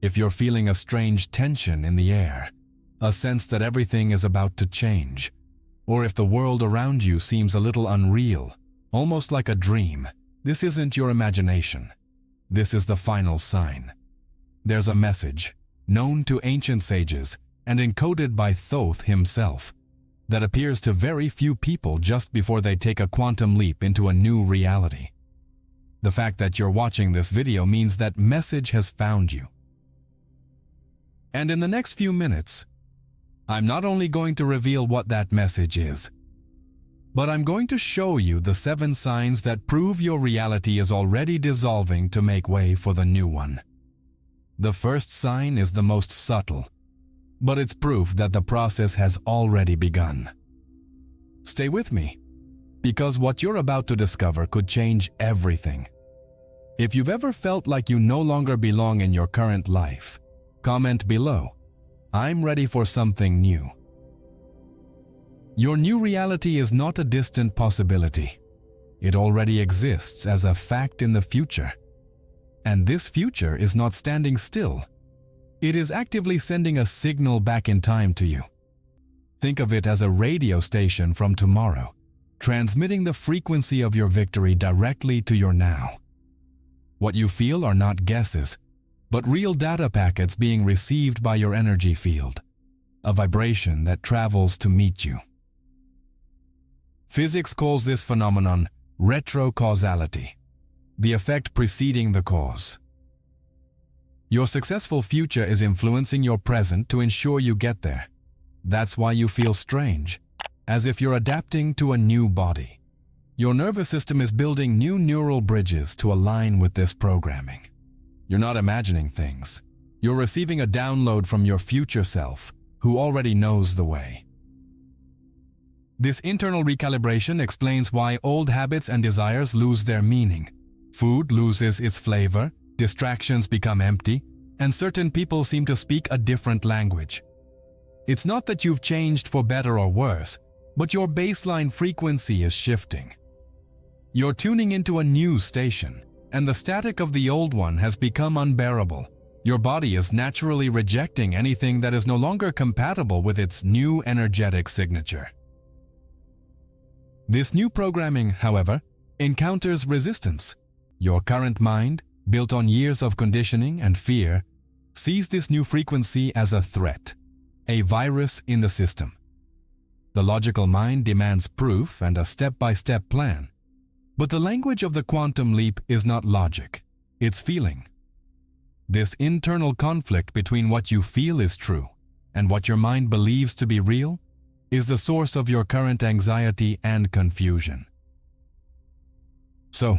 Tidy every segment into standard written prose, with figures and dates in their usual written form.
if you're feeling a strange tension in the air, a sense that everything is about to change, or if the world around you seems a little unreal, almost like a dream, this isn't your imagination. This is the final sign. There's a message, known to ancient sages and encoded by Thoth himself, that appears to very few people just before they take a quantum leap into a new reality. The fact that you're watching this video means that message has found you. And in the next few minutes, I'm not only going to reveal what that message is, but I'm going to show you the 7 signs that prove your reality is already dissolving to make way for the new one. The first sign is the most subtle, but it's proof that the process has already begun. Stay with me, because what you're about to discover could change everything. If you've ever felt like you no longer belong in your current life, comment below. I'm ready for something new. Your new reality is not a distant possibility. It already exists as a fact in the future. And this future is not standing still. It is actively sending a signal back in time to you. Think of it as a radio station from tomorrow, transmitting the frequency of your victory directly to your now. What you feel are not guesses, but real data packets being received by your energy field, a vibration that travels to meet you. Physics calls this phenomenon retrocausality, the effect preceding the cause. Your successful future is influencing your present to ensure you get there. That's why you feel strange, as if you're adapting to a new body. Your nervous system is building new neural bridges to align with this programming. You're not imagining things. You're receiving a download from your future self, who already knows the way. This internal recalibration explains why old habits and desires lose their meaning. Food loses its flavor, distractions become empty, and certain people seem to speak a different language. It's not that you've changed for better or worse, but your baseline frequency is shifting. You're tuning into a new station, and the static of the old one has become unbearable. Your body is naturally rejecting anything that is no longer compatible with its new energetic signature. This new programming, however, encounters resistance. Your current mind, built on years of conditioning and fear, sees this new frequency as a threat, a virus in the system. The logical mind demands proof and a step-by-step plan. But the language of the quantum leap is not logic, it's feeling. This internal conflict between what you feel is true and what your mind believes to be real is the source of your current anxiety and confusion. So,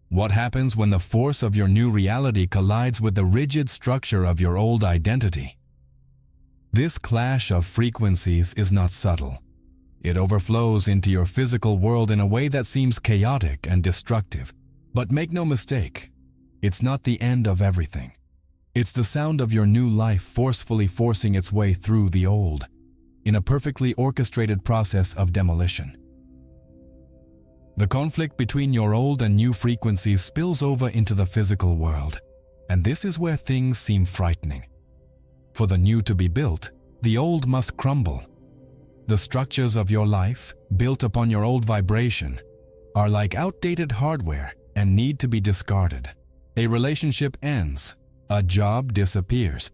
what happens when the force of your new reality collides with the rigid structure of your old identity? This clash of frequencies is not subtle. It overflows into your physical world in a way that seems chaotic and destructive. But make no mistake, it's not the end of everything. It's the sound of your new life forcefully forcing its way through the old, in a perfectly orchestrated process of demolition. The conflict between your old and new frequencies spills over into the physical world, and this is where things seem frightening. For the new to be built, the old must crumble. The structures of your life, built upon your old vibration, are like outdated hardware and need to be discarded. A relationship ends, a job disappears.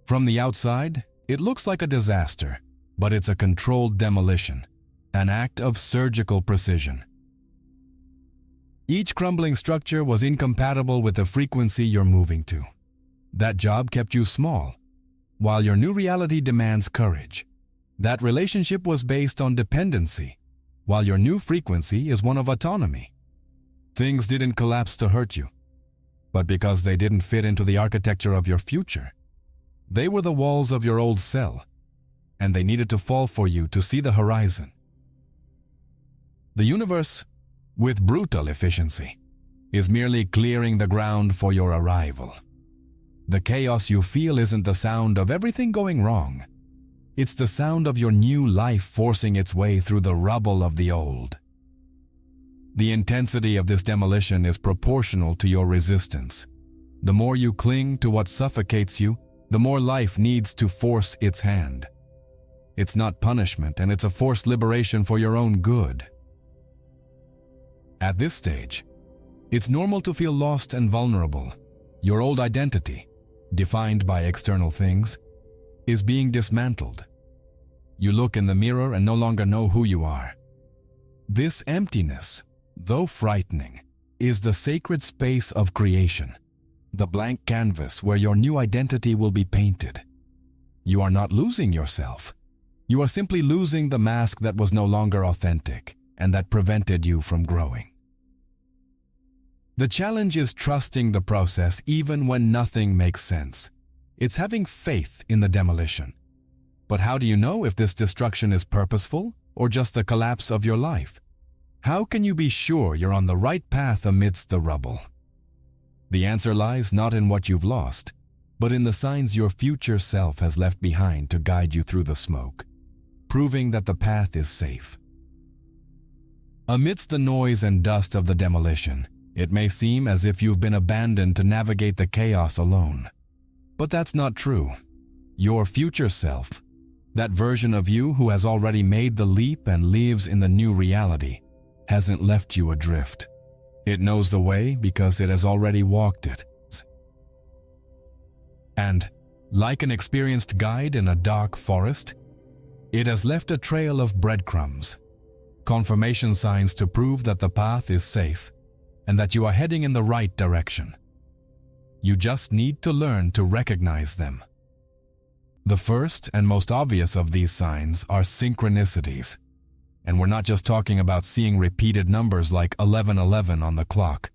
From the outside, it looks like a disaster, but it's a controlled demolition, an act of surgical precision. Each crumbling structure was incompatible with the frequency you're moving to. That job kept you small, while your new reality demands courage. That relationship was based on dependency, while your new frequency is one of autonomy. Things didn't collapse to hurt you, but because they didn't fit into the architecture of your future. They were the walls of your old cell, and they needed to fall for you to see the horizon. The universe, with brutal efficiency, is merely clearing the ground for your arrival. The chaos you feel isn't the sound of everything going wrong. It's the sound of your new life forcing its way through the rubble of the old. The intensity of this demolition is proportional to your resistance. The more you cling to what suffocates you, the more life needs to force its hand. It's not punishment, and it's a forced liberation for your own good. At this stage, it's normal to feel lost and vulnerable. Your old identity, defined by external things, is being dismantled. You look in the mirror and no longer know who you are. This emptiness, though frightening, is the sacred space of creation, the blank canvas where your new identity will be painted. You are not losing yourself. You are simply losing the mask that was no longer authentic and that prevented you from growing. The challenge is trusting the process even when nothing makes sense. It's having faith in the demolition. But how do you know if this destruction is purposeful or just the collapse of your life? How can you be sure you're on the right path amidst the rubble? The answer lies not in what you've lost, but in the signs your future self has left behind to guide you through the smoke, proving that the path is safe. Amidst the noise and dust of the demolition, it may seem as if you've been abandoned to navigate the chaos alone. But that's not true. Your future self, that version of you who has already made the leap and lives in the new reality, hasn't left you adrift. It knows the way because it has already walked it. And, like an experienced guide in a dark forest, it has left a trail of breadcrumbs, confirmation signs to prove that the path is safe and that you are heading in the right direction. You just need to learn to recognize them. The first and most obvious of these signs are synchronicities. And we're not just talking about seeing repeated numbers like 1111 on the clock.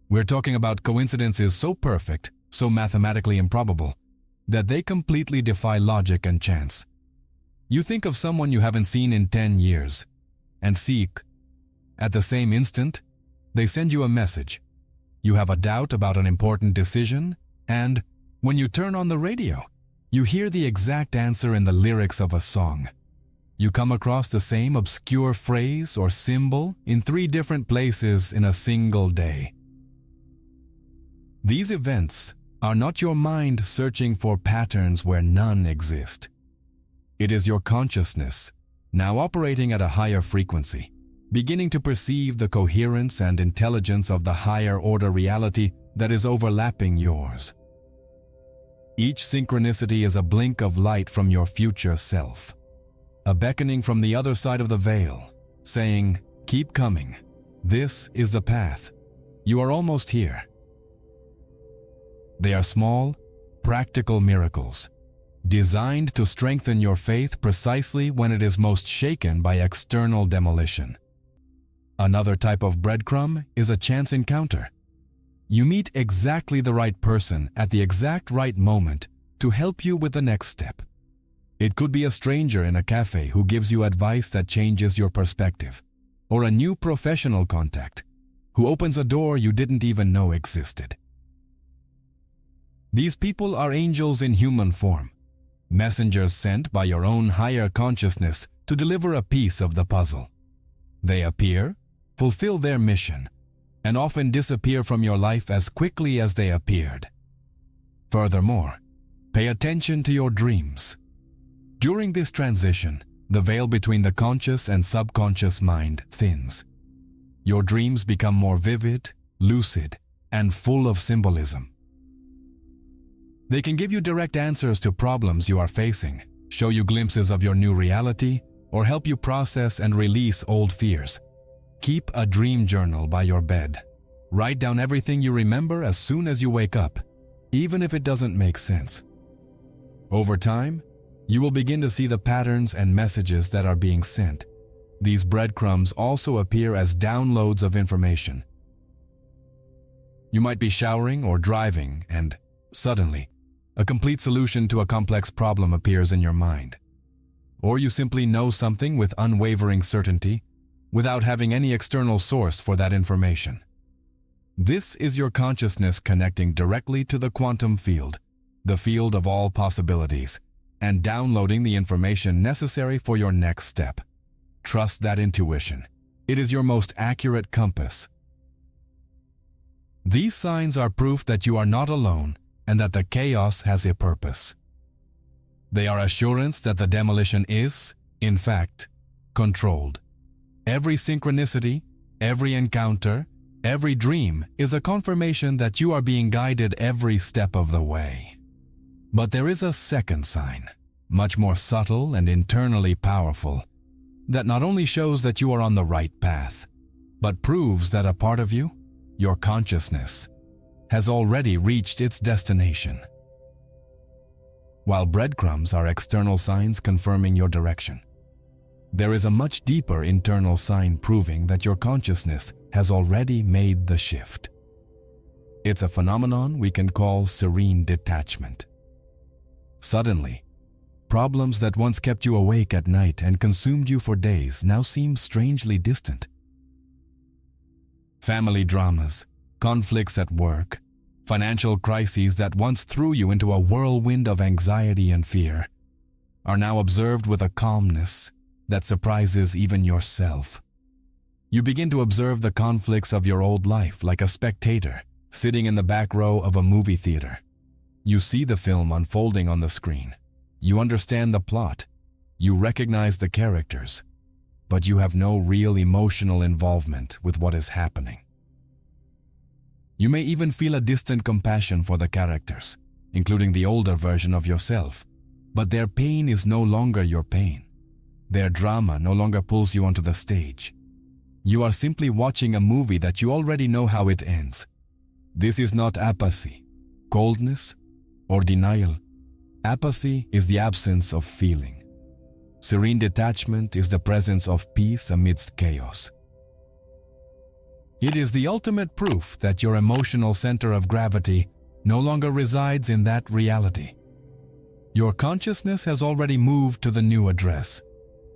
We're talking about coincidences so perfect, so mathematically improbable, that they completely defy logic and chance. You think of someone you haven't seen in 10 years, and seek. At the same instant, they send you a message. You have a doubt about an important decision, and when you turn on the radio, you hear the exact answer in the lyrics of a song. You come across the same obscure phrase or symbol in 3 different places in a single day. These events are not your mind searching for patterns where none exist. It is your consciousness, now operating at a higher frequency, beginning to perceive the coherence and intelligence of the higher order reality that is overlapping yours. Each synchronicity is a blink of light from your future self. A beckoning from the other side of the veil, saying, "Keep coming. This is the path. You are almost here." They are small, practical miracles, designed to strengthen your faith precisely when it is most shaken by external demolition. Another type of breadcrumb is a chance encounter. You meet exactly the right person at the exact right moment to help you with the next step. It could be a stranger in a cafe who gives you advice that changes your perspective, or a new professional contact who opens a door you didn't even know existed. These people are angels in human form, messengers sent by your own higher consciousness to deliver a piece of the puzzle. They appear, fulfill their mission, and often disappear from your life as quickly as they appeared. Furthermore, pay attention to your dreams. During this transition, the veil between the conscious and subconscious mind thins. Your dreams become more vivid, lucid, and full of symbolism. They can give you direct answers to problems you are facing, show you glimpses of your new reality, or help you process and release old fears. Keep a dream journal by your bed. Write down everything you remember as soon as you wake up, even if it doesn't make sense. Over time, you will begin to see the patterns and messages that are being sent. These breadcrumbs also appear as downloads of information. You might be showering or driving, and suddenly, a complete solution to a complex problem appears in your mind. Or you simply know something with unwavering certainty, without having any external source for that information. This is your consciousness connecting directly to the quantum field, the field of all possibilities, and downloading the information necessary for your next step. Trust that intuition. It is your most accurate compass. These signs are proof that you are not alone and that the chaos has a purpose. They are assurance that the demolition is, in fact, controlled. Every synchronicity, every encounter, every dream is a confirmation that you are being guided every step of the way. But there is a second sign, much more subtle and internally powerful, that not only shows that you are on the right path, but proves that a part of you, your consciousness, has already reached its destination. While breadcrumbs are external signs confirming your direction, there is a much deeper internal sign proving that your consciousness has already made the shift. It's a phenomenon we can call serene detachment. Suddenly, problems that once kept you awake at night and consumed you for days now seem strangely distant. Family dramas, conflicts at work, financial crises that once threw you into a whirlwind of anxiety and fear are now observed with a calmness that surprises even yourself. You begin to observe the conflicts of your old life like a spectator sitting in the back row of a movie theater. You see the film unfolding on the screen. You understand the plot. You recognize the characters, but you have no real emotional involvement with what is happening. You may even feel a distant compassion for the characters, including the older version of yourself, but their pain is no longer your pain. Their drama no longer pulls you onto the stage. You are simply watching a movie that you already know how it ends. This is not apathy, coldness, or denial. Apathy is the absence of feeling. Serene detachment is the presence of peace amidst chaos. It is the ultimate proof that your emotional center of gravity no longer resides in that reality. Your consciousness has already moved to the new address.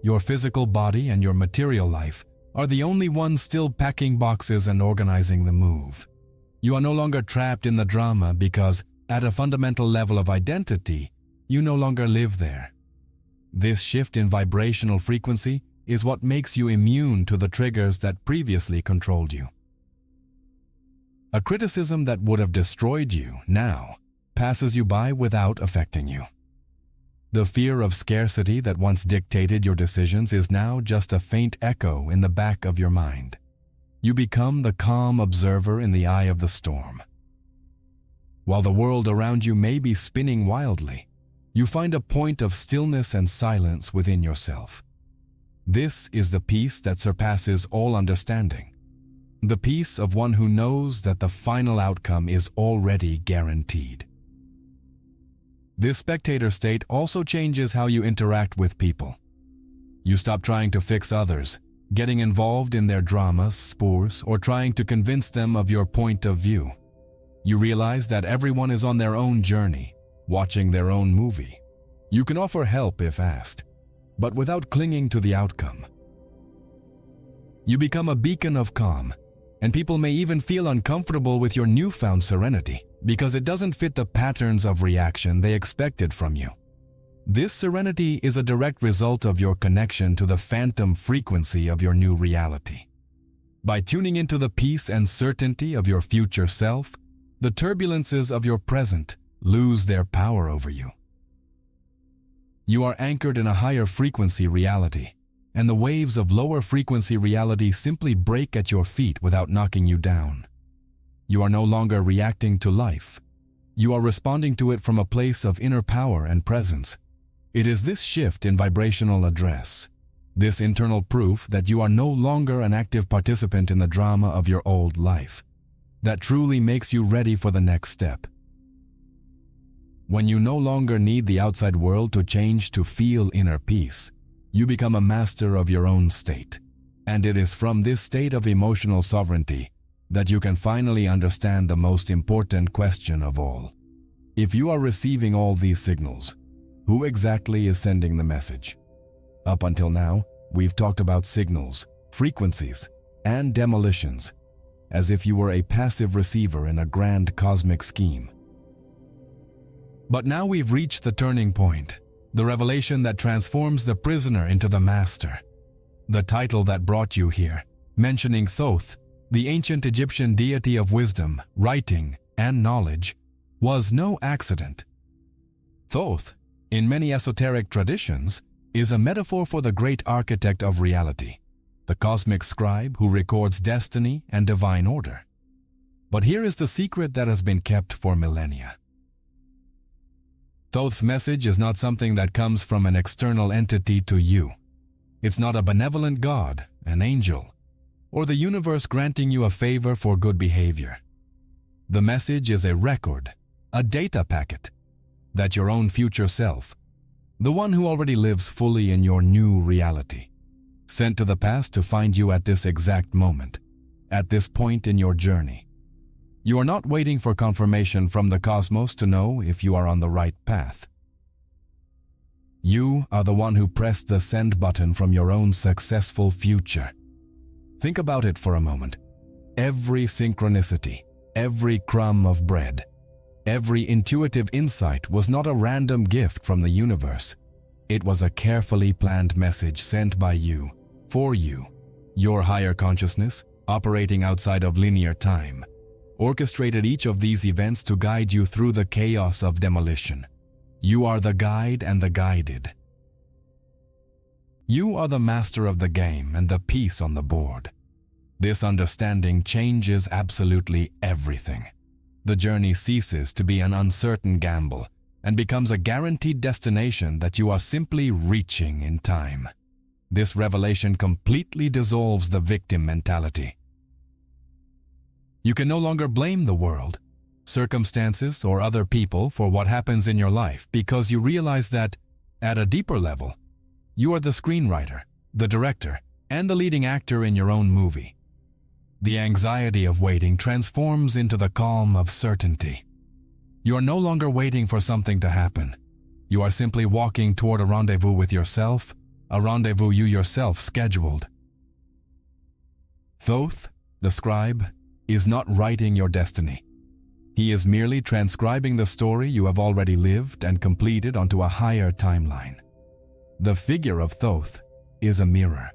Your physical body and your material life are the only ones still packing boxes and organizing the move. You are no longer trapped in the drama because, at a fundamental level of identity, you no longer live there. This shift in vibrational frequency is what makes you immune to the triggers that previously controlled you. A criticism that would have destroyed you now passes you by without affecting you. The fear of scarcity that once dictated your decisions is now just a faint echo in the back of your mind. You become the calm observer in the eye of the storm. While the world around you may be spinning wildly, you find a point of stillness and silence within yourself. This is the peace that surpasses all understanding, the peace of one who knows that the final outcome is already guaranteed. This spectator state also changes how you interact with people. You stop trying to fix others, getting involved in their dramas, spores, or trying to convince them of your point of view. You realize that everyone is on their own journey, watching their own movie. You can offer help if asked, but without clinging to the outcome. You become a beacon of calm, and people may even feel uncomfortable with your newfound serenity because it doesn't fit the patterns of reaction they expected from you. This serenity is a direct result of your connection to the phantom frequency of your new reality. By tuning into the peace and certainty of your future self, the turbulences of your present lose their power over you. You are anchored in a higher frequency reality, and the waves of lower frequency reality simply break at your feet without knocking you down. You are no longer reacting to life. You are responding to it from a place of inner power and presence. It is this shift in vibrational address, this internal proof that you are no longer an active participant in the drama of your old life, that truly makes you ready for the next step. When you no longer need the outside world to change to feel inner peace, you become a master of your own state. And it is from this state of emotional sovereignty that you can finally understand the most important question of all. If you are receiving all these signals, who exactly is sending the message? Up until now, we've talked about signals, frequencies, and demolitions, as if you were a passive receiver in a grand cosmic scheme. But now we've reached the turning point, the revelation that transforms the prisoner into the master. The title that brought you here, mentioning THOTH, the ancient Egyptian deity of wisdom, writing, and knowledge, was no accident. Thoth, in many esoteric traditions, is a metaphor for the great architect of reality, the cosmic scribe who records destiny and divine order. But here is the secret that has been kept for millennia. Thoth's message is not something that comes from an external entity to you. It's not a benevolent God, an angel, or the universe granting you a favor for good behavior. The message is a record, a data packet, that your own future self, the one who already lives fully in your new reality, sent to the past to find you at this exact moment, at this point in your journey. You are not waiting for confirmation from the cosmos to know if you are on the right path. You are the one who pressed the send button from your own successful future. Think about it for a moment. Every synchronicity, every crumb of bread, every intuitive insight was not a random gift from the universe. It was a carefully planned message sent by you, for you, your higher consciousness, operating outside of linear time, orchestrated each of these events to guide you through the chaos of demolition. You are the guide and the guided. You are the master of the game and the piece on the board. This understanding changes absolutely everything. The journey ceases to be an uncertain gamble and becomes a guaranteed destination that you are simply reaching in time. This revelation completely dissolves the victim mentality. You can no longer blame the world, circumstances, or other people for what happens in your life because you realize that, at a deeper level, you are the screenwriter, the director, and the leading actor in your own movie. The anxiety of waiting transforms into the calm of certainty. You are no longer waiting for something to happen. You are simply walking toward a rendezvous with yourself, a rendezvous you yourself scheduled. Thoth, the scribe, is not writing your destiny. He is merely transcribing the story you have already lived and completed onto a higher timeline. The figure of Thoth is a mirror,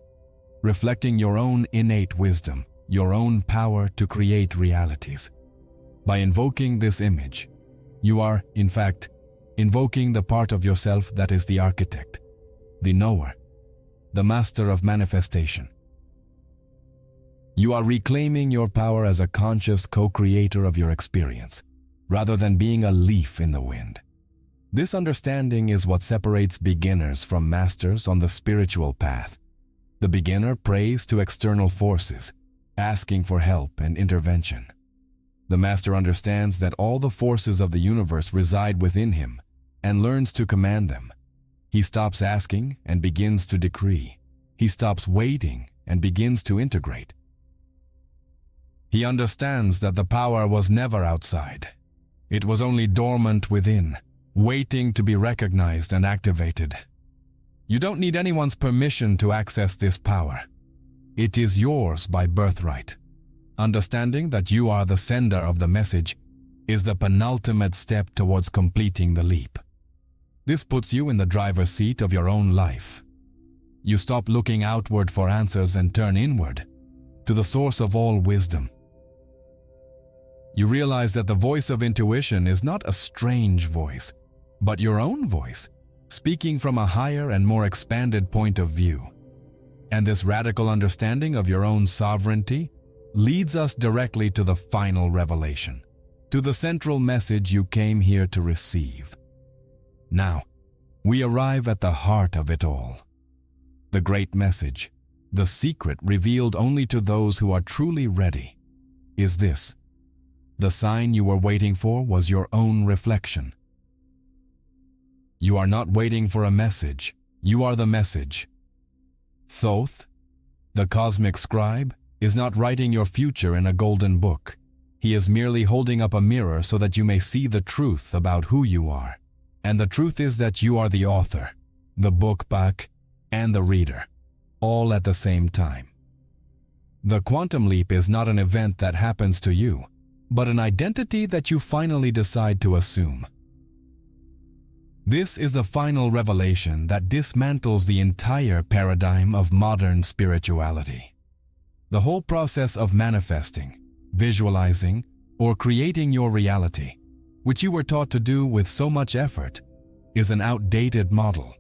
reflecting your own innate wisdom, your own power to create realities. By invoking this image, you are, in fact, invoking the part of yourself that is the architect, the knower, the master of manifestation. You are reclaiming your power as a conscious co-creator of your experience, rather than being a leaf in the wind. This understanding is what separates beginners from masters on the spiritual path. The beginner prays to external forces, asking for help and intervention. The master understands that all the forces of the universe reside within him and learns to command them. He stops asking and begins to decree. He stops waiting and begins to integrate. He understands that the power was never outside. It was only dormant within, waiting to be recognized and activated. You don't need anyone's permission to access this power. It is yours by birthright. Understanding that you are the sender of the message is the penultimate step towards completing the leap. This puts you in the driver's seat of your own life. You stop looking outward for answers and turn inward, to the source of all wisdom. You realize that the voice of intuition is not a strange voice, but your own voice, speaking from a higher and more expanded point of view. And this radical understanding of your own sovereignty leads us directly to the final revelation, to the central message you came here to receive. Now, we arrive at the heart of it all. The great message, the secret revealed only to those who are truly ready, is this: the sign you were waiting for was your own reflection. You are not waiting for a message, you are the message. Thoth, the cosmic scribe, is not writing your future in a golden book. He is merely holding up a mirror so that you may see the truth about who you are. And the truth is that you are the author, the bookback, and the reader, all at the same time. The quantum leap is not an event that happens to you, but an identity that you finally decide to assume. This is the final revelation that dismantles the entire paradigm of modern spirituality. The whole process of manifesting, visualizing, or creating your reality, which you were taught to do with so much effort, is an outdated model.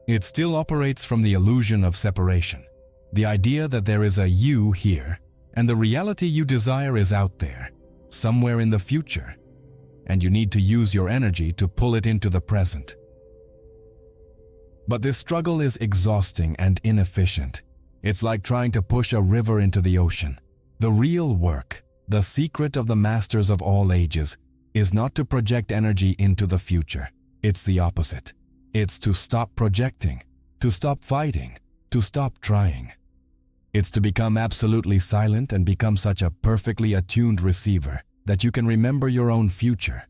It still operates from the illusion of separation, the idea that there is a you here and the reality you desire is out there, somewhere in the future, and you need to use your energy to pull it into the present. But this struggle is exhausting and inefficient. It's like trying to push a river into the ocean. The real work, the secret of the masters of all ages, is not to project energy into the future. It's the opposite. It's to stop projecting, to stop fighting, to stop trying. It's to become absolutely silent and become such a perfectly attuned receiver that you can remember your own future.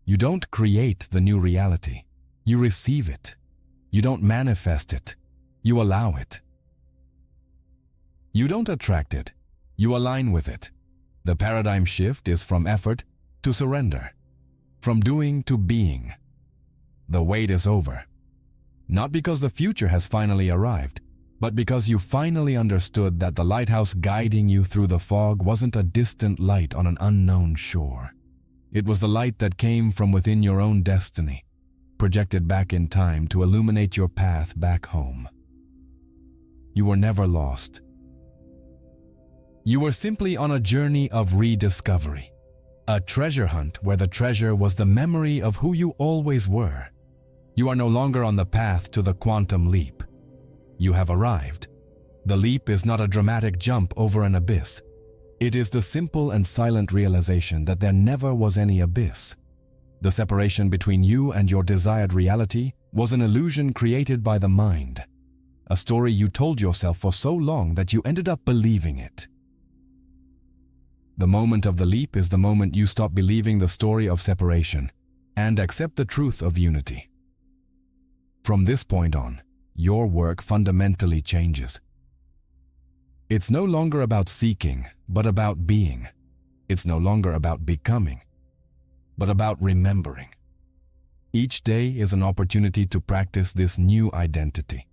You don't create the new reality. You receive it. You don't manifest it. You allow it. You don't attract it. You align with it. The paradigm shift is from effort to surrender, from doing to being. The wait is over. Not because the future has finally arrived, but because you finally understood that the lighthouse guiding you through the fog wasn't a distant light on an unknown shore. It was the light that came from within your own destiny, projected back in time to illuminate your path back home. You were never lost. You were simply on a journey of rediscovery, a treasure hunt where the treasure was the memory of who you always were. You are no longer on the path to the quantum leap. You have arrived. The leap is not a dramatic jump over an abyss. It is the simple and silent realization that there never was any abyss. The separation between you and your desired reality was an illusion created by the mind, a story you told yourself for so long that you ended up believing it. The moment of the leap is the moment you stop believing the story of separation and accept the truth of unity. From this point on, your work fundamentally changes. It's no longer about seeking, but about being. It's no longer about becoming, but about remembering. Each day is an opportunity to practice this new identity.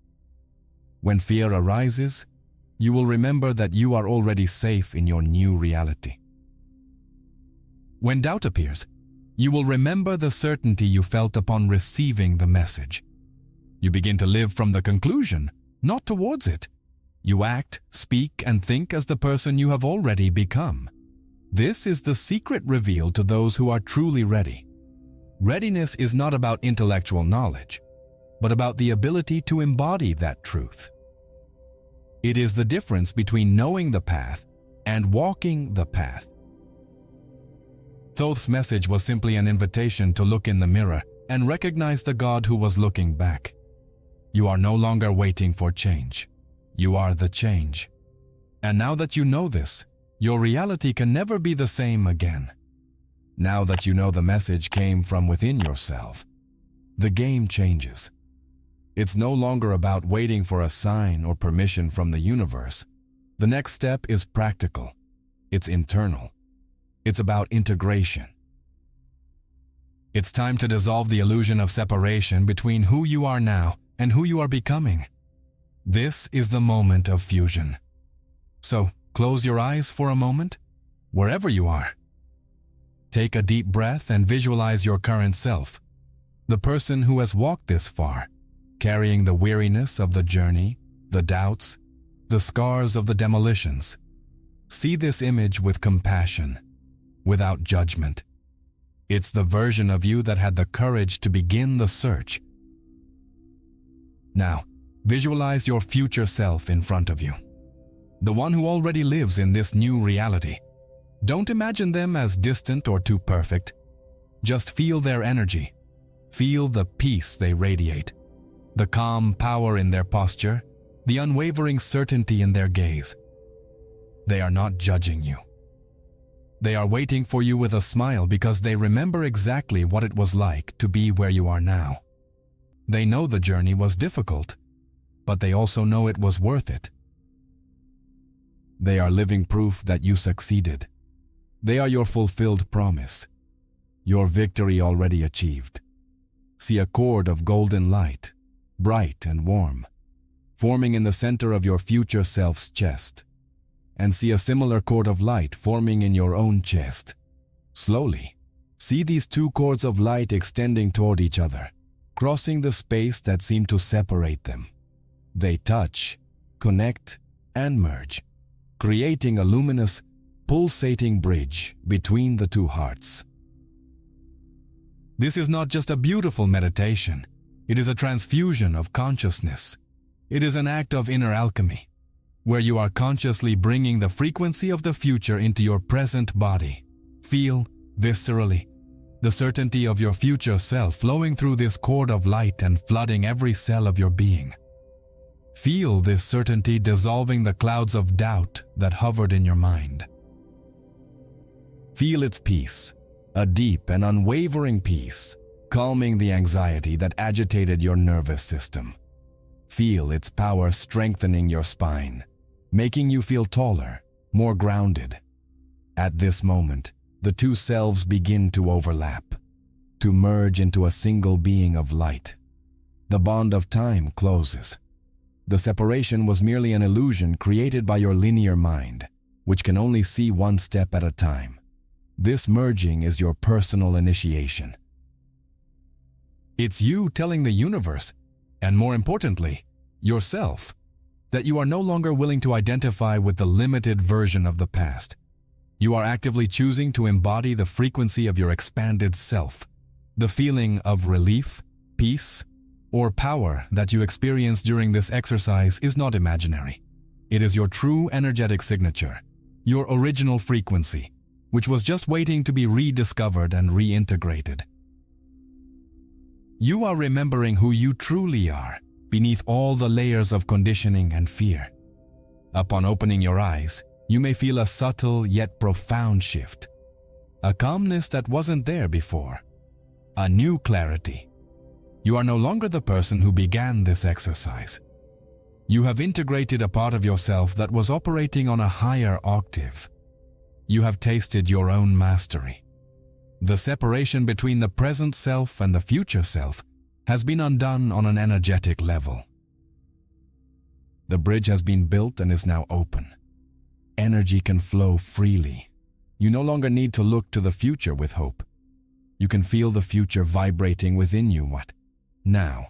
When fear arises, you will remember that you are already safe in your new reality. When doubt appears, you will remember the certainty you felt upon receiving the message. You begin to live from the conclusion, not towards it. You act, speak, and think as the person you have already become. This is the secret revealed to those who are truly ready. Readiness is not about intellectual knowledge, but about the ability to embody that truth. It is the difference between knowing the path and walking the path. Thoth's message was simply an invitation to look in the mirror and recognize the God who was looking back. You are no longer waiting for change. You are the change. And now that you know this, your reality can never be the same again. Now that you know the message came from within yourself, the game changes. It's no longer about waiting for a sign or permission from the universe. The next step is practical. It's internal. It's about integration. It's time to dissolve the illusion of separation between who you are now and who you are becoming. This is the moment of fusion. So, close your eyes for a moment, wherever you are. Take a deep breath and visualize your current self, the person who has walked this far, carrying the weariness of the journey, the doubts, the scars of the demolitions. See this image with compassion, without judgment. It's the version of you that had the courage to begin the search. Now, visualize your future self in front of you, the one who already lives in this new reality. Don't imagine them as distant or too perfect. Just feel their energy. Feel the peace they radiate, the calm power in their posture, the unwavering certainty in their gaze. They are not judging you. They are waiting for you with a smile because they remember exactly what it was like to be where you are now. They know the journey was difficult, but they also know it was worth it. They are living proof that you succeeded. They are your fulfilled promise, your victory already achieved. See a cord of golden light, bright and warm, forming in the center of your future self's chest. and see a similar cord of light forming in your own chest. Slowly, see these two cords of light extending toward each other, crossing the space that seemed to separate them. They touch, connect, and merge, creating a luminous, pulsating bridge between the two hearts. This is not just a beautiful meditation. It is a transfusion of consciousness. It is an act of inner alchemy, where you are consciously bringing the frequency of the future into your present body. Feel, viscerally, the certainty of your future self flowing through this cord of light and flooding every cell of your being. Feel this certainty dissolving the clouds of doubt that hovered in your mind. Feel its peace, a deep and unwavering peace, calming the anxiety that agitated your nervous system. Feel its power strengthening your spine, making you feel taller, more grounded. At this moment, the two selves begin to overlap, to merge into a single being of light. The bond of time closes. The separation was merely an illusion created by your linear mind, which can only see one step at a time. This merging is your personal initiation. It's you telling the universe, and more importantly, yourself, that you are no longer willing to identify with the limited version of the past. You are actively choosing to embody the frequency of your expanded self. The feeling of relief, peace, or power that you experience during this exercise is not imaginary. It is your true energetic signature, your original frequency, which was just waiting to be rediscovered and reintegrated. You are remembering who you truly are, beneath all the layers of conditioning and fear. Upon opening your eyes, you may feel a subtle yet profound shift. A calmness that wasn't there before. A new clarity. You are no longer the person who began this exercise. You have integrated a part of yourself that was operating on a higher octave. You have tasted your own mastery. The separation between the present self and the future self has been undone on an energetic level. The bridge has been built and is now open. Energy can flow freely. You no longer need to look to the future with hope. You can feel the future vibrating within you now.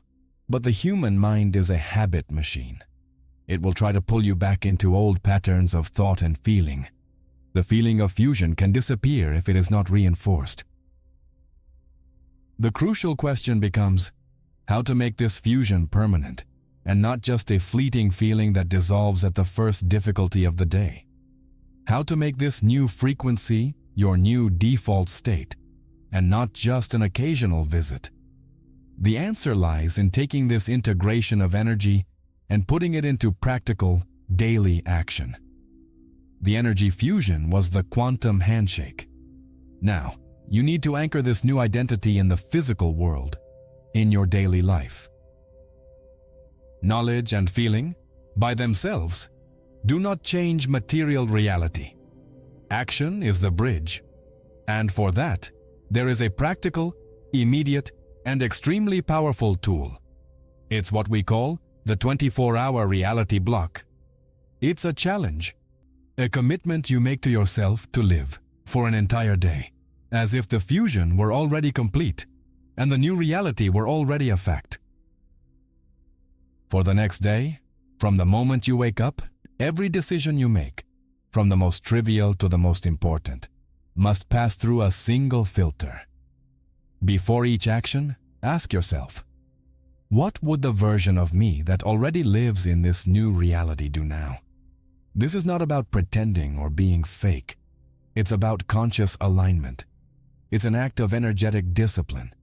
But the human mind is a habit machine. It will try to pull you back into old patterns of thought and feeling. The feeling of fusion can disappear if it is not reinforced. The crucial question becomes how to make this fusion permanent and not just a fleeting feeling that dissolves at the first difficulty of the day. How to make this new frequency your new default state and not just an occasional visit. The answer lies in taking this integration of energy and putting it into practical, daily action. The energy fusion was the quantum handshake. Now, you need to anchor this new identity in the physical world, in your daily life. Knowledge and feeling, by themselves, do not change material reality. Action is the bridge, and for that, there is a practical, immediate, and extremely powerful tool. It's what we call the 24-hour reality block. It's a challenge, a commitment you make to yourself to live for an entire day, as if the fusion were already complete and the new reality were already a fact. For the next day, from the moment you wake up, every decision you make, from the most trivial to the most important, must pass through a single filter. Before each action, ask yourself, what would the version of me that already lives in this new reality do now? This is not about pretending or being fake. It's about conscious alignment. It's an act of energetic discipline.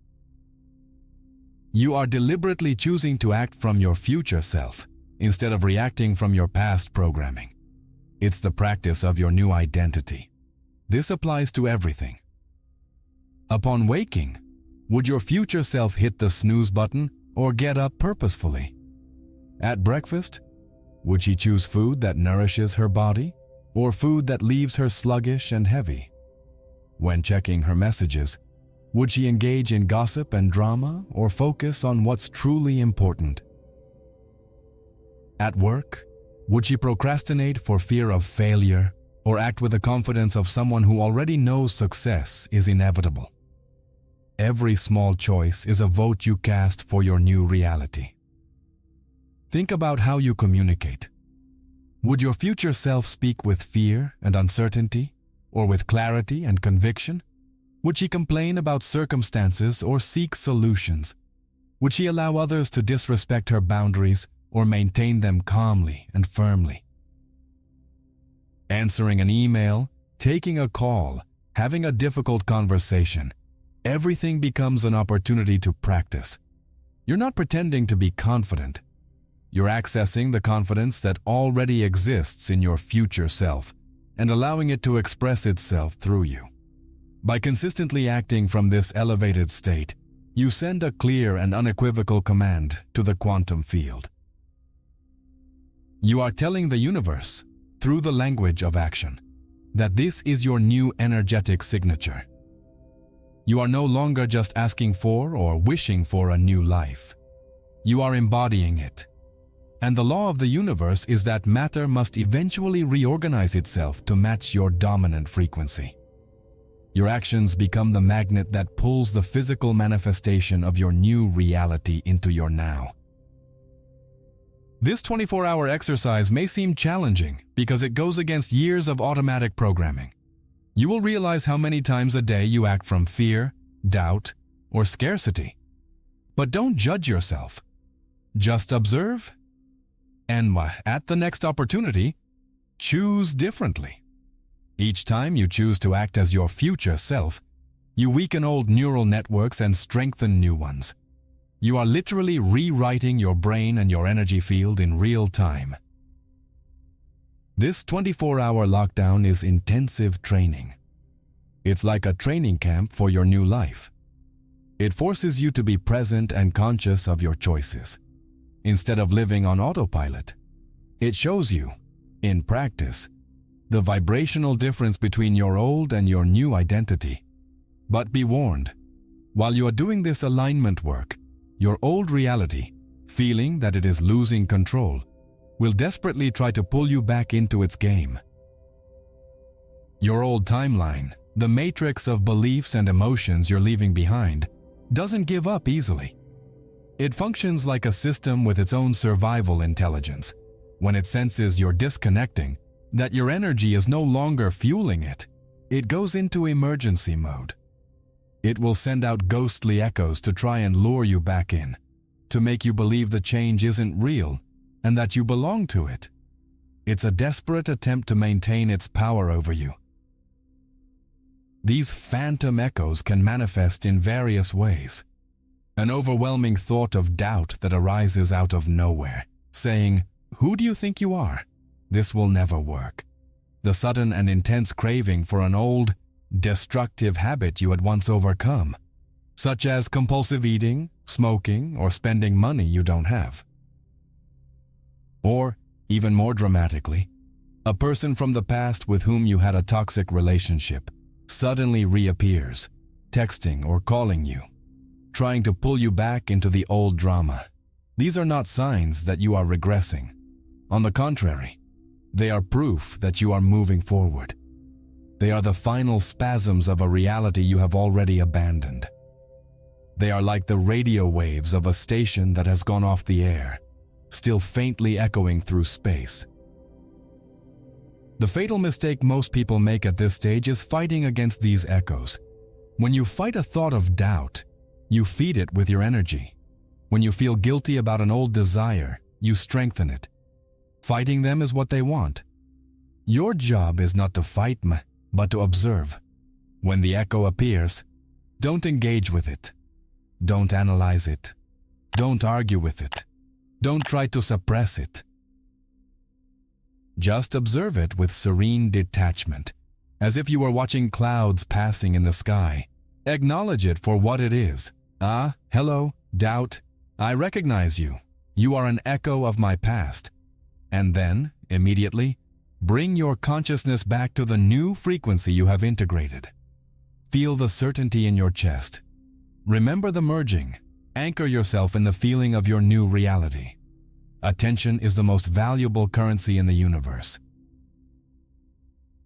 You are deliberately choosing to act from your future self instead of reacting from your past programming. It's the practice of your new identity. This applies to everything. Upon waking, would your future self hit the snooze button or get up purposefully? At breakfast, would she choose food that nourishes her body or food that leaves her sluggish and heavy? When checking her messages, would she engage in gossip and drama or focus on what's truly important? At work, Would she procrastinate for fear of failure, or act with the confidence of someone who already knows success is inevitable? Every small choice is a vote you cast for your new reality. Think about how you communicate. Would your future self speak with fear and uncertainty, or with clarity and conviction? Would she complain about circumstances or seek solutions? Would she allow others to disrespect her boundaries or maintain them calmly and firmly? Answering an email, taking a call, having a difficult conversation, everything becomes an opportunity to practice. You're not pretending to be confident. You're accessing the confidence that already exists in your future self and allowing it to express itself through you. By consistently acting from this elevated state, you send a clear and unequivocal command to the quantum field. You are telling the universe, through the language of action, that this is your new energetic signature. You are no longer just asking for or wishing for a new life. You are embodying it. And the law of the universe is that matter must eventually reorganize itself to match your dominant frequency. Your actions become the magnet that pulls the physical manifestation of your new reality into your now. This 24-hour exercise may seem challenging because it goes against years of automatic programming. You will realize how many times a day you act from fear, doubt, or scarcity. But don't judge yourself. Just observe, and at the next opportunity, choose differently. Each time you choose to act as your future self, you weaken old neural networks and strengthen new ones. You are literally rewriting your brain and your energy field in real time. This 24-hour lockdown is intensive training. It's like a training camp for your new life. It forces you to be present and conscious of your choices, instead of living on autopilot. It shows you, in practice, the vibrational difference between your old and your new identity. But be warned, while you are doing this alignment work, your old reality, feeling that it is losing control, will desperately try to pull you back into its game. Your old timeline, the matrix of beliefs and emotions you're leaving behind, doesn't give up easily. It functions like a system with its own survival intelligence. When it senses you're disconnecting, that your energy is no longer fueling it, it goes into emergency mode. It will send out ghostly echoes to try and lure you back in, to make you believe the change isn't real and that you belong to it. It's a desperate attempt to maintain its power over you. These phantom echoes can manifest in various ways. An overwhelming thought of doubt that arises out of nowhere, saying, "Who do you think you are? This will never work." The sudden and intense craving for an old, destructive habit you had once overcome, such as compulsive eating, smoking, or spending money you don't have. Or, even more dramatically, a person from the past with whom you had a toxic relationship suddenly reappears, texting or calling you, trying to pull you back into the old drama. These are not signs that you are regressing. On the contrary, they are proof that you are moving forward. They are the final spasms of a reality you have already abandoned. They are like the radio waves of a station that has gone off the air, still faintly echoing through space. The fatal mistake most people make at this stage is fighting against these echoes. When you fight a thought of doubt, you feed it with your energy. When you feel guilty about an old desire, you strengthen it. Fighting them is what they want. Your job is not to fight them, but to observe. When the echo appears, don't engage with it. Don't analyze it. Don't argue with it. Don't try to suppress it. Just observe it with serene detachment, as if you were watching clouds passing in the sky. Acknowledge it for what it is. "Ah, hello, doubt. I recognize you. You are an echo of my past." And then, immediately, bring your consciousness back to the new frequency you have integrated. Feel the certainty in your chest. Remember the merging. Anchor yourself in the feeling of your new reality. Attention is the most valuable currency in the universe.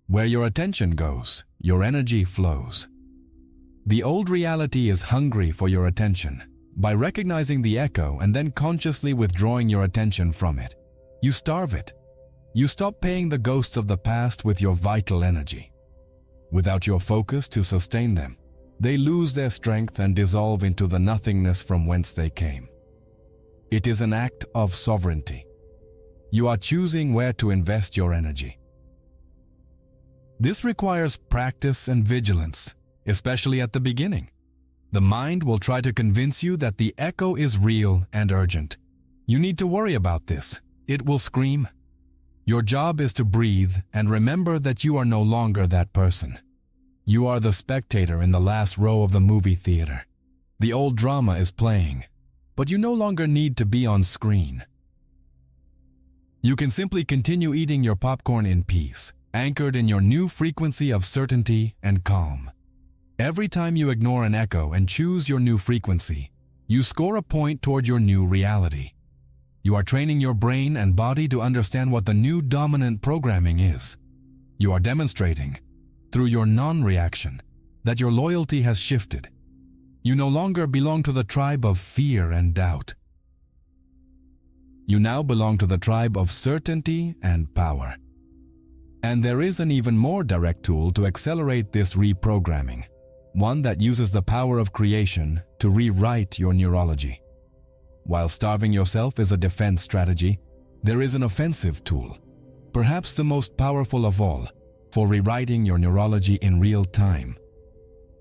Where your attention goes, your energy flows. The old reality is hungry for your attention. By recognizing the echo and then consciously withdrawing your attention from it, you starve it. You stop paying the ghosts of the past with your vital energy. Without your focus to sustain them, they lose their strength and dissolve into the nothingness from whence they came. It is an act of sovereignty. You are choosing where to invest your energy. This requires practice and vigilance, especially at the beginning. The mind will try to convince you that the echo is real and urgent. You need to worry about this. It will scream. Your job is to breathe and remember that you are no longer that person. You are the spectator in the last row of the movie theater. The old drama is playing, but you no longer need to be on screen. You can simply continue eating your popcorn in peace, anchored in your new frequency of certainty and calm. Every time you ignore an echo and choose your new frequency, you score a point toward your new reality. You are training your brain and body to understand what the new dominant programming is. You are demonstrating, through your non-reaction, that your loyalty has shifted. You no longer belong to the tribe of fear and doubt. You now belong to the tribe of certainty and power. And there is an even more direct tool to accelerate this reprogramming, one that uses the power of creation to rewrite your neurology. While starving yourself is a defense strategy, there is an offensive tool, perhaps the most powerful of all, for rewriting your neurology in real time.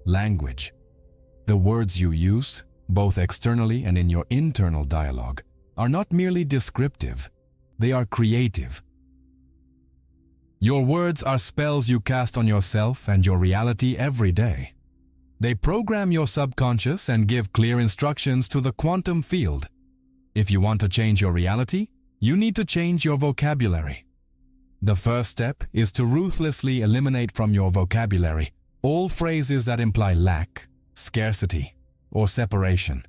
Language. The words you use, both externally and in your internal dialogue, are not merely descriptive, they are creative. Your words are spells you cast on yourself and your reality every day. They program your subconscious and give clear instructions to the quantum field. If you want to change your reality, you need to change your vocabulary. The first step is to ruthlessly eliminate from your vocabulary all phrases that imply lack, scarcity, or separation.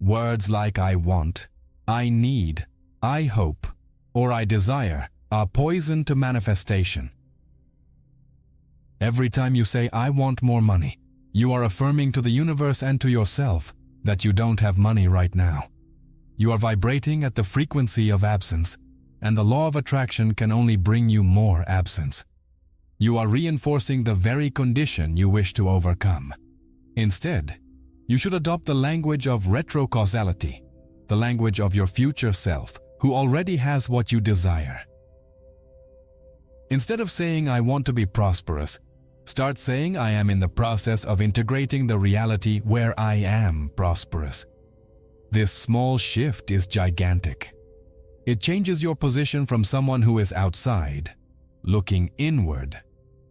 Words like I want, I need, I hope, or I desire are poison to manifestation. Every time you say I want more money, you are affirming to the universe and to yourself that you don't have money right now. You are vibrating at the frequency of absence, and the law of attraction can only bring you more absence. You are reinforcing the very condition you wish to overcome. Instead, you should adopt the language of retrocausality, the language of your future self, who already has what you desire. Instead of saying I want to be prosperous, start saying I am in the process of integrating the reality where I am prosperous. This small shift is gigantic. It changes your position from someone who is outside, looking inward,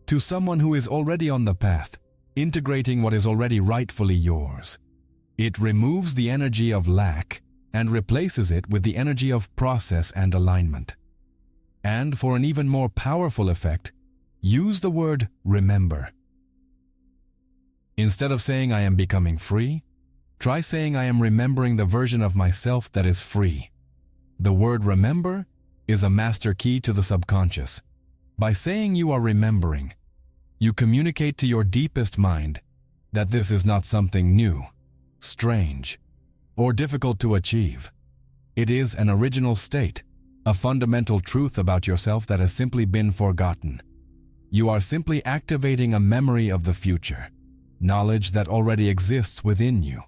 to someone who is already on the path, integrating what is already rightfully yours. It removes the energy of lack and replaces it with the energy of process and alignment. And for an even more powerful effect, use the word remember. Instead of saying I am becoming free, try saying I am remembering the version of myself that is free. The word remember is a master key to the subconscious. By saying you are remembering, you communicate to your deepest mind that this is not something new, strange, or difficult to achieve. It is an original state, a fundamental truth about yourself that has simply been forgotten. You are simply activating a memory of the future, knowledge that already exists within you.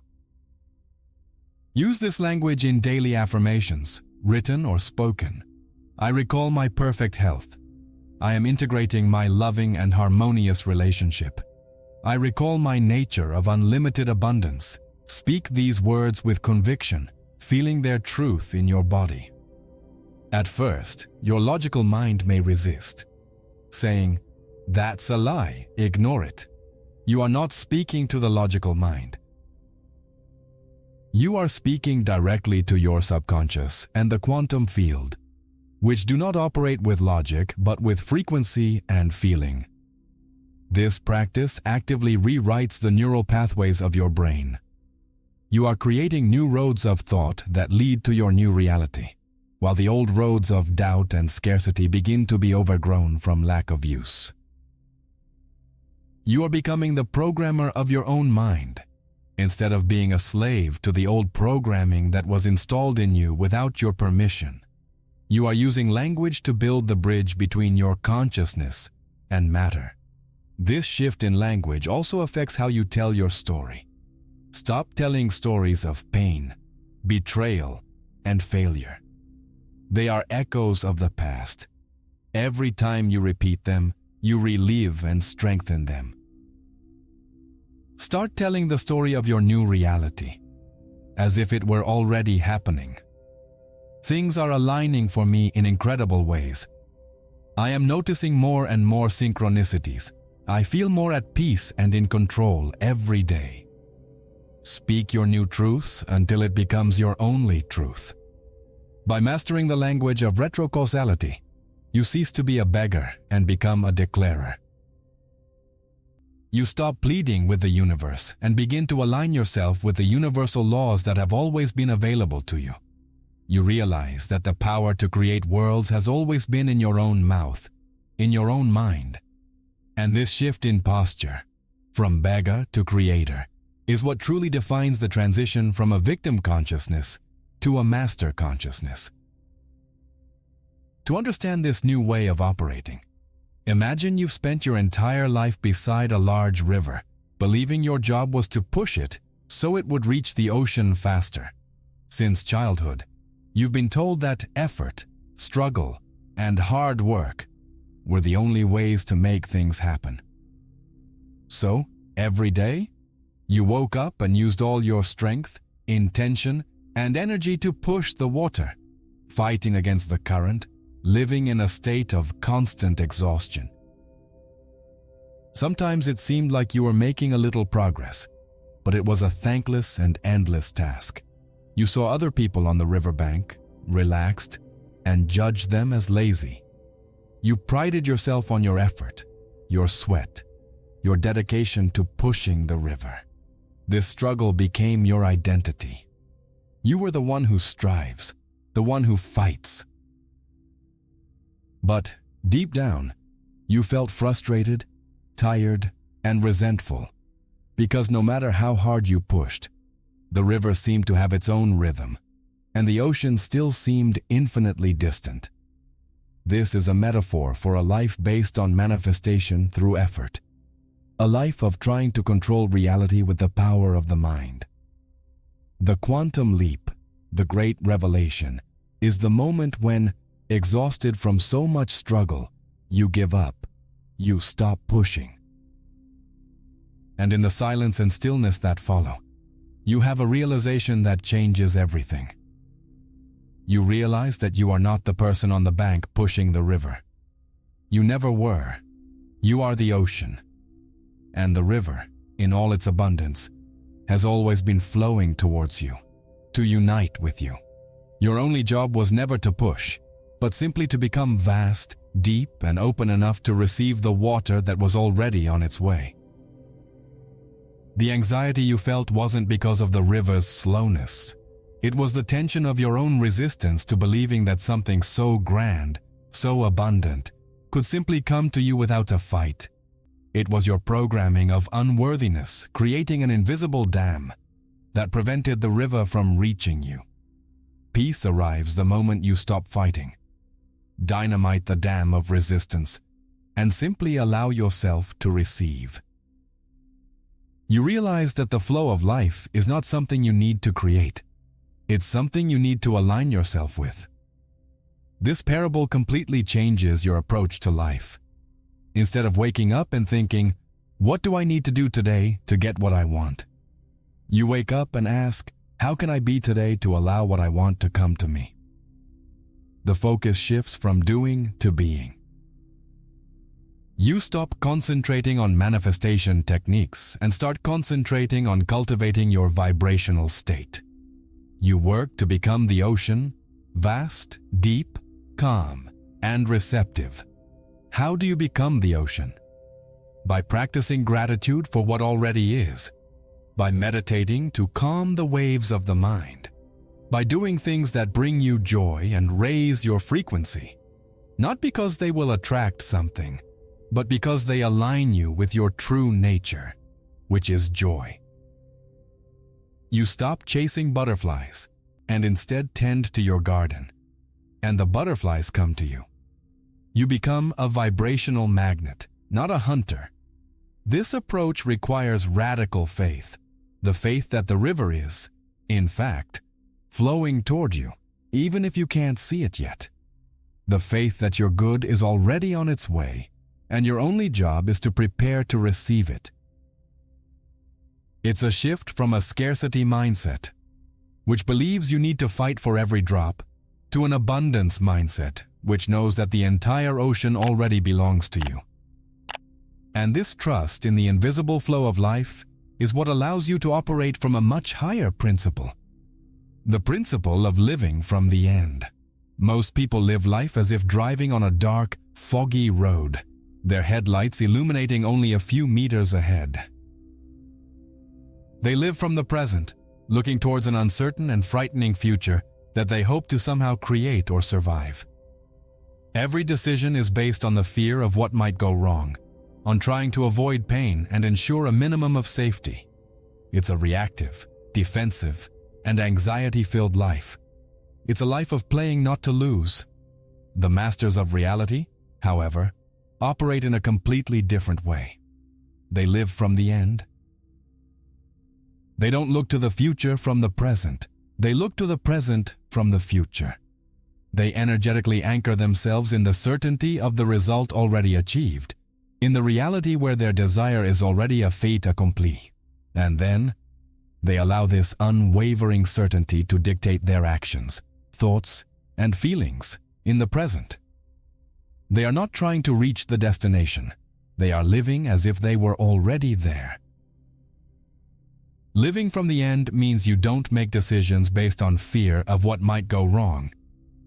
Use this language in daily affirmations, written or spoken. I recall my perfect health. I am integrating my loving and harmonious relationship. I recall my nature of unlimited abundance. Speak these words with conviction, feeling their truth in your body. At first, your logical mind may resist, saying, "That's a lie, ignore it." You are not speaking to the logical mind. You are speaking directly to your subconscious and the quantum field, which do not operate with logic but with frequency and feeling. This practice actively rewrites the neural pathways of your brain. You are creating new roads of thought that lead to your new reality. while the old roads of doubt and scarcity begin to be overgrown from lack of use. You are becoming the programmer of your own mind, instead of being a slave to the old programming that was installed in you without your permission. You are using language to build the bridge between your consciousness and matter. This shift in language also affects how you tell your story. Stop telling stories of pain, betrayal, and failure. They are echoes of the past. Every time you repeat them, you relive and strengthen them. Start telling the story of your new reality, as if it were already happening. Things are aligning for me in incredible ways. I am noticing more and more synchronicities. I feel more at peace and in control every day. Speak your new truth until it becomes your only truth. By mastering the language of retrocausality, you cease to be a beggar and become a declarer. You stop pleading with the universe and begin to align yourself with the universal laws that have always been available to you. You realize that the power to create worlds has always been in your own mouth, in your own mind. And this shift in posture, from beggar to creator, is what truly defines the transition from a victim consciousness to a master consciousness. To understand this new way of operating, imagine you've spent your entire life beside a large river, believing your job was to push it so it would reach the ocean faster. Since childhood, you've been told that effort, struggle, and hard work were the only ways to make things happen. So, every day, you woke up and used all your strength, intention, and energy to push the water, fighting against the current, living in a state of constant exhaustion. Sometimes it seemed like you were making a little progress, but it was a thankless and endless task. You saw other people on the riverbank, relaxed, and judged them as lazy. You prided yourself on your effort, your sweat, your dedication to pushing the river. This struggle became your identity. You were the one who strives, the one who fights. But deep down, you felt frustrated, tired, and resentful, because no matter how hard you pushed, the river seemed to have its own rhythm, and the ocean still seemed infinitely distant. This is a metaphor for a life based on manifestation through effort, a life of trying to control reality with the power of the mind. The quantum leap, the great revelation, is the moment when, exhausted from so much struggle, you give up, you stop pushing. And in the silence and stillness that follow, you have a realization that changes everything. You realize that you are not the person on the bank pushing the river. You never were. You are the ocean. And the river, in all its abundance, has always been flowing towards you, to unite with you. Your only job was never to push, but simply to become vast, deep, and open enough to receive the water that was already on its way. The anxiety you felt wasn't because of the river's slowness. It was the tension of your own resistance to believing that something so grand, so abundant, could simply come to you without a fight. It was your programming of unworthiness creating an invisible dam that prevented the river from reaching you. Peace arrives the moment you stop fighting. Dynamite the dam of resistance and simply allow yourself to receive. You realize that the flow of life is not something you need to create. It's something you need to align yourself with. This parable completely changes your approach to life. Instead of waking up and thinking, "What do I need to do today to get what I want?" you wake up and ask, "How can I be today to allow what I want to come to me?" The focus shifts from doing to being. You stop concentrating on manifestation techniques and start concentrating on cultivating your vibrational state. You work to become the ocean, vast, deep, calm, and receptive. How do you become the ocean? By practicing gratitude for what already is, by meditating to calm the waves of the mind, by doing things that bring you joy and raise your frequency, not because they will attract something, but because they align you with your true nature, which is joy. You stop chasing butterflies and instead tend to your garden, and the butterflies come to you. You become a vibrational magnet, not a hunter. This approach requires radical faith, the faith that the river is, in fact, flowing toward you, even if you can't see it yet. The faith that your good is already on its way, and your only job is to prepare to receive it. It's a shift from a scarcity mindset, which believes you need to fight for every drop, to an abundance mindset, which knows that the entire ocean already belongs to you. And this trust in the invisible flow of life is what allows you to operate from a much higher principle. The principle of living from the end. Most people live life as if driving on a dark, foggy road, their headlights illuminating only a few meters ahead. They live from the present, looking towards an uncertain and frightening future that they hope to somehow create or survive. Every decision is based on the fear of what might go wrong, on trying to avoid pain and ensure a minimum of safety. It's a reactive, defensive, and anxiety-filled life. It's a life of playing not to lose. The masters of reality, however, operate in a completely different way. They live from the end. They don't look to the future from the present. They look to the present from the future. They energetically anchor themselves in the certainty of the result already achieved, in the reality where their desire is already a fait accompli. And then, they allow this unwavering certainty to dictate their actions, thoughts, and feelings in the present. They are not trying to reach the destination. They are living as if they were already there. Living from the end means you don't make decisions based on fear of what might go wrong,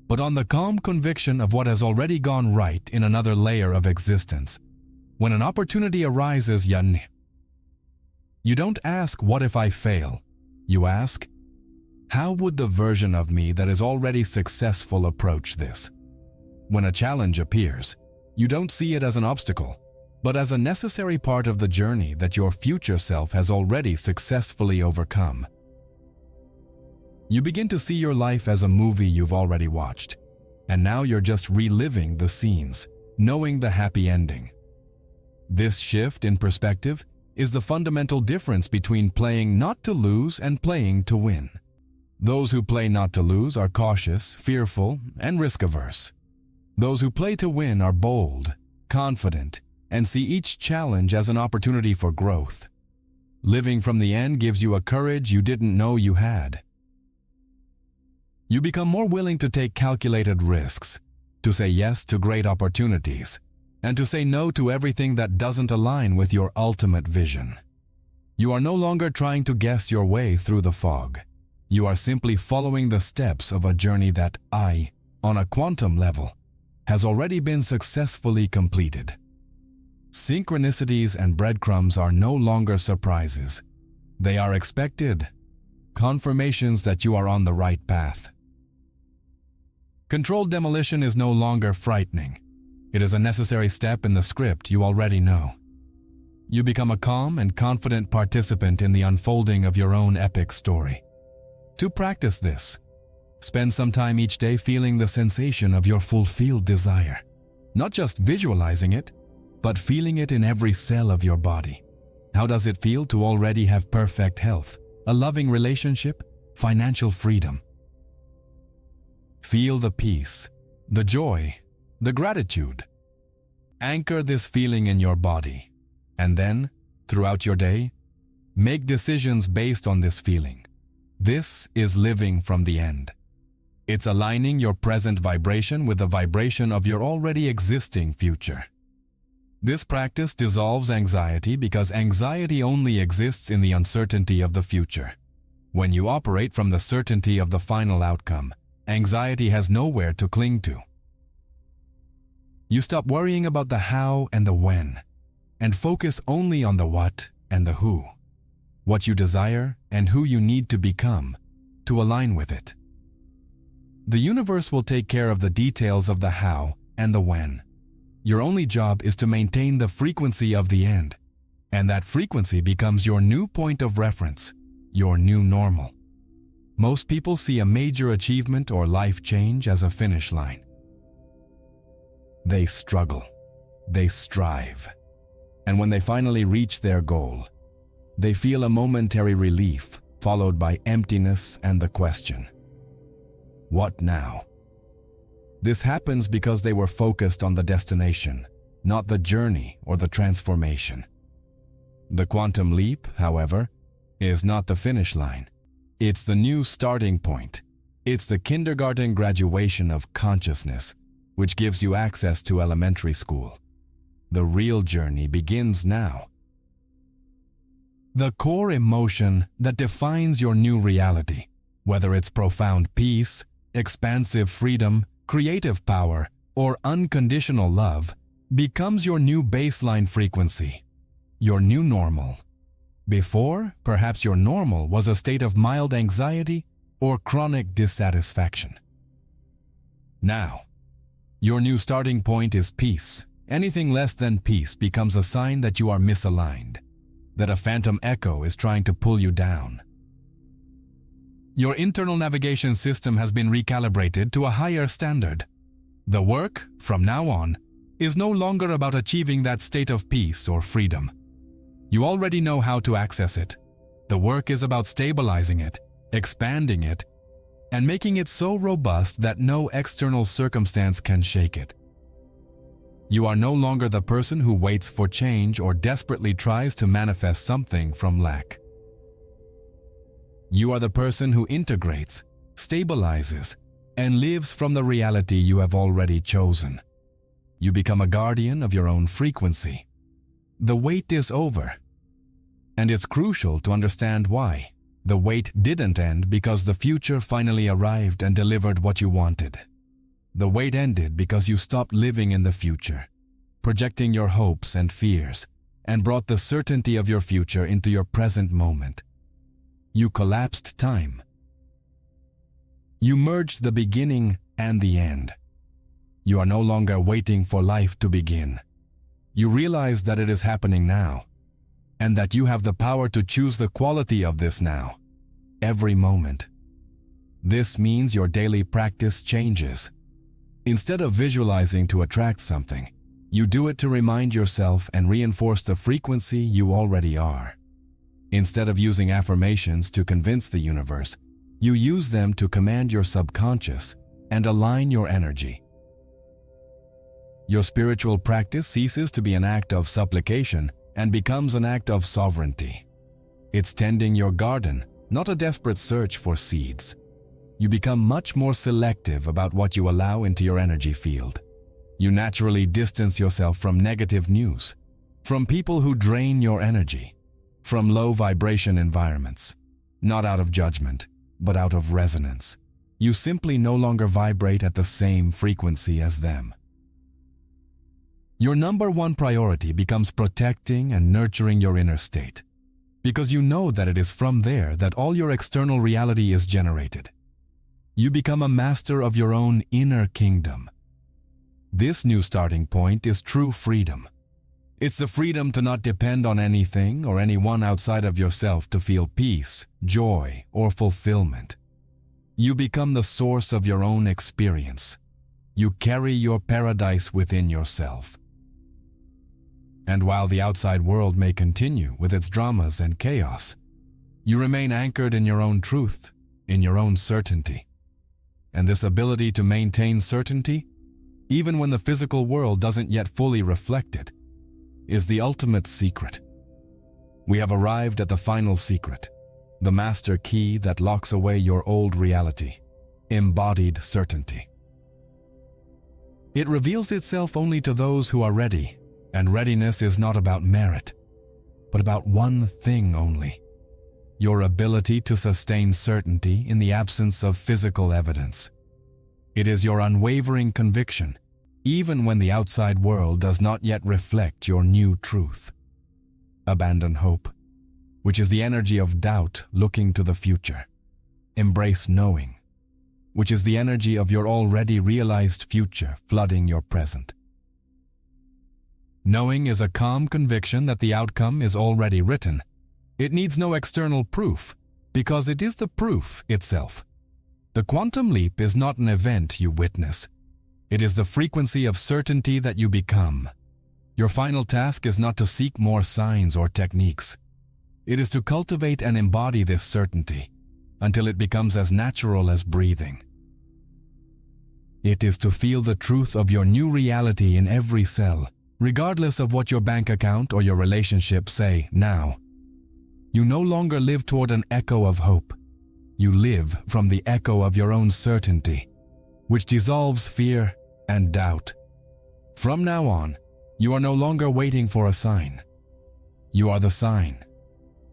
but on the calm conviction of what has already gone right in another layer of existence. When an opportunity arises, you don't ask, "What if I fail?" You ask, "How would the version of me that is already successful approach this?" When a challenge appears, you don't see it as an obstacle, but as a necessary part of the journey that your future self has already successfully overcome. You begin to see your life as a movie you've already watched, and now you're just reliving the scenes, knowing the happy ending. This shift in perspective is the fundamental difference between playing not to lose and playing to win. Those who play not to lose are cautious, fearful, and risk-averse. Those who play to win are bold, confident, and see each challenge as an opportunity for growth. Living from the end gives you a courage you didn't know you had. You become more willing to take calculated risks, to say yes to great opportunities, and to say no to everything that doesn't align with your ultimate vision. You are no longer trying to guess your way through the fog. You are simply following the steps of a journey that on a quantum level, has already been successfully completed. Synchronicities and breadcrumbs are no longer surprises. They are expected, confirmations that you are on the right path. Controlled demolition is no longer frightening. It is a necessary step in the script you already know. You become a calm and confident participant in the unfolding of your own epic story. To practice this, spend some time each day feeling the sensation of your fulfilled desire. Not just visualizing it, but feeling it in every cell of your body. How does it feel to already have perfect health, a loving relationship, financial freedom? Feel the peace, the joy, the gratitude. Anchor this feeling in your body, and then, throughout your day, make decisions based on this feeling. This is living from the end. It's aligning your present vibration with the vibration of your already existing future. This practice dissolves anxiety because anxiety only exists in the uncertainty of the future. When you operate from the certainty of the final outcome, anxiety has nowhere to cling to. You stop worrying about the how and the when, and focus only on the what and the who, what you desire and who you need to become to align with it. The universe will take care of the details of the how and the when. Your only job is to maintain the frequency of the end, and that frequency becomes your new point of reference, your new normal. Most people see a major achievement or life change as a finish line. They struggle, they strive, and when they finally reach their goal, they feel a momentary relief followed by emptiness and the question, what now? This happens because they were focused on the destination, not the journey or the transformation. The quantum leap, however, is not the finish line. It's the new starting point. It's the kindergarten graduation of consciousness, which gives you access to elementary school. The real journey begins now. The core emotion that defines your new reality, whether it's profound peace, expansive freedom, creative power, or unconditional love, becomes your new baseline frequency, your new normal. Before, perhaps your normal was a state of mild anxiety or chronic dissatisfaction. Now, your new starting point is peace. Anything less than peace becomes a sign that you are misaligned, that a phantom echo is trying to pull you down. Your internal navigation system has been recalibrated to a higher standard. The work, from now on, is no longer about achieving that state of peace or freedom. You already know how to access it. The work is about stabilizing it, expanding it, and making it so robust that no external circumstance can shake it. You are no longer the person who waits for change or desperately tries to manifest something from lack. You are the person who integrates, stabilizes, and lives from the reality you have already chosen. You become a guardian of your own frequency. The wait is over. And it's crucial to understand why. The wait didn't end because the future finally arrived and delivered what you wanted. The wait ended because you stopped living in the future, projecting your hopes and fears, and brought the certainty of your future into your present moment. You collapsed time. You merged the beginning and the end. You are no longer waiting for life to begin. You realize that it is happening now, and that you have the power to choose the quality of this now, every moment. This means your daily practice changes. Instead of visualizing to attract something, you do it to remind yourself and reinforce the frequency you already are. Instead of using affirmations to convince the universe, you use them to command your subconscious and align your energy. Your spiritual practice ceases to be an act of supplication and becomes an act of sovereignty. It's tending your garden, not a desperate search for seeds. You become much more selective about what you allow into your energy field. You naturally distance yourself from negative news, from people who drain your energy, from low vibration environments, not out of judgment, but out of resonance. You simply no longer vibrate at the same frequency as them. Your number one priority becomes protecting and nurturing your inner state, because you know that it is from there that all your external reality is generated. You become a master of your own inner kingdom. This new starting point is true freedom. It's the freedom to not depend on anything or anyone outside of yourself to feel peace, joy, or fulfillment. You become the source of your own experience. You carry your paradise within yourself. And while the outside world may continue with its dramas and chaos, you remain anchored in your own truth, in your own certainty. And this ability to maintain certainty, even when the physical world doesn't yet fully reflect it, is the ultimate secret. We have arrived at the final secret, the master key that locks away your old reality, embodied certainty. It reveals itself only to those who are ready, and readiness is not about merit, but about one thing only: your ability to sustain certainty in the absence of physical evidence. It is your unwavering conviction, even when the outside world does not yet reflect your new truth. Abandon hope, which is the energy of doubt looking to the future. Embrace knowing, which is the energy of your already realized future flooding your present. Knowing is a calm conviction that the outcome is already written. It needs no external proof, because it is the proof itself. The quantum leap is not an event you witness. It is the frequency of certainty that you become. Your final task is not to seek more signs or techniques. It is to cultivate and embody this certainty until it becomes as natural as breathing. It is to feel the truth of your new reality in every cell, regardless of what your bank account or your relationship say now. You no longer live toward an echo of hope. You live from the echo of your own certainty, which dissolves fear and doubt. From now on, you are no longer waiting for a sign. You are the sign.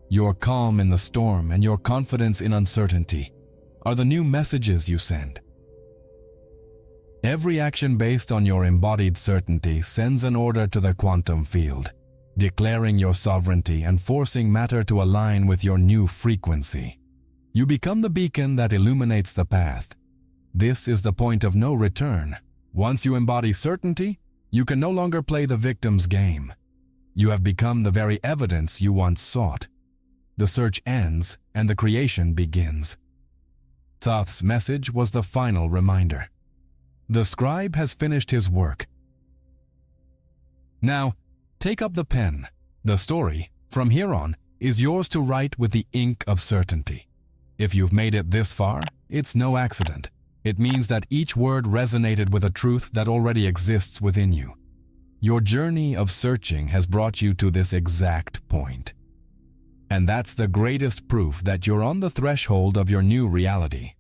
Your calm in the storm and your confidence in uncertainty are the new messages you send. Every action based on your embodied certainty sends an order to the quantum field, declaring your sovereignty and forcing matter to align with your new frequency. You become the beacon that illuminates the path. This is the point of no return. Once you embody certainty, you can no longer play the victim's game. You have become the very evidence you once sought. The search ends and the creation begins. Thoth's message was the final reminder. The scribe has finished his work. Now, take up the pen. The story, from here on, is yours to write with the ink of certainty. If you've made it this far, it's no accident. It means that each word resonated with a truth that already exists within you. Your journey of searching has brought you to this exact point. And that's the greatest proof that you're on the threshold of your new reality.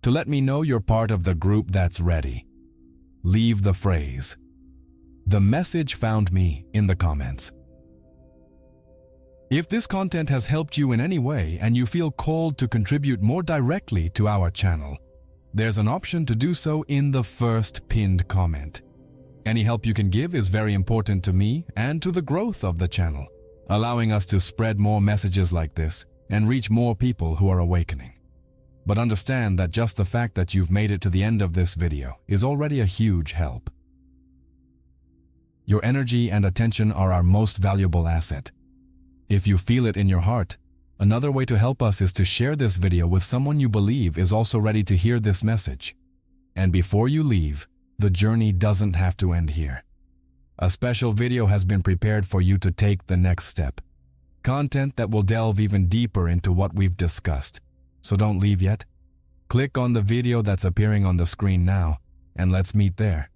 To let me know you're part of the group that's ready, leave the phrase, "The message found me," in the comments. If this content has helped you in any way and you feel called to contribute more directly to our channel, there's an option to do so in the first pinned comment. Any help you can give is very important to me and to the growth of the channel, allowing us to spread more messages like this and reach more people who are awakening. But understand that just the fact that you've made it to the end of this video is already a huge help. Your energy and attention are our most valuable asset. If you feel it in your heart, another way to help us is to share this video with someone you believe is also ready to hear this message. And before you leave, the journey doesn't have to end here. A special video has been prepared for you to take the next step. Content that will delve even deeper into what we've discussed. So don't leave yet. Click on the video that's appearing on the screen now, and let's meet there.